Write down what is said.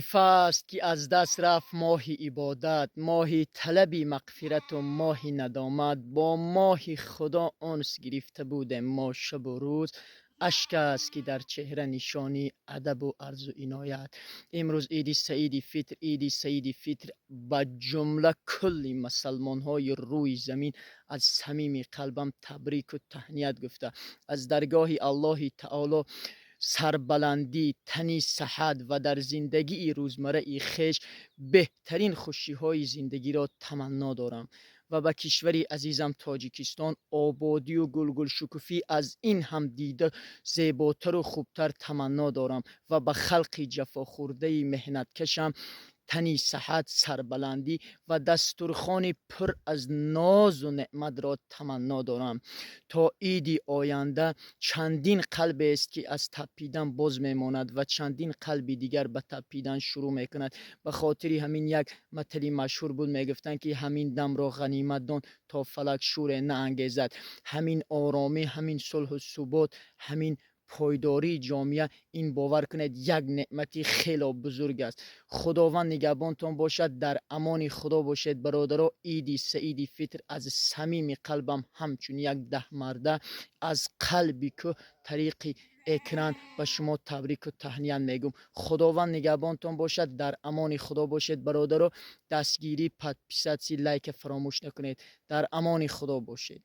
فست که از دست رفت ماه عبادت، ماه طلب مغفرت و ماه ندامت. با ماه خدا انس گرفته بودیم ما شب و روز. اشک است که در چهره نشانی ادب و عرض و عنایت. امروز عید سعید فطر، عید سعید فطر با جمله کل مسلمان های روی زمین از صمیم قلبم تبریک و تهنیت گفته. از درگاه الله تعالی سربلندی، تنی صحت و در زندگی روزمره خیش بهترین خوشی های زندگی را تمنا دارم و به کشوری عزیزم تاجیکستان آبادی و گلگل شکوفی از این هم دیده زیباتر و خوبتر تمنا دارم و به خلق جفا خورده مهنت کشم تنی صحت، سربلندی و دسترخوان پر از ناز و نعمت را تمنا دارم. تا عید آینده چندین قلب است که از تپیدن باز میماند و چندین قلب دیگر به تپیدن شروع میکند. به خاطر همین یک مثل مشهور بود، میگفتند که همین دم را غنیمت دان تا فلک شور نه انگیزد. همین آرامی، همین صلح و ثبات، همین پایداری جامعه، این باور کنید یک نعمتی خیلی بزرگ است. خداوند نگهبانتان باشد، در امان خدا باشید برادرها. عید سعید فطر از صمیم قلبم همچون یک ده مرده از قلبی که طریق اکران به شما تبریک و تهنیت میگم. خداوند نگهبانتان باشد، در امان خدا باشید برادرها. دستگیری، پد پیست، لایک فراموش نکنید. در امان خدا باشید.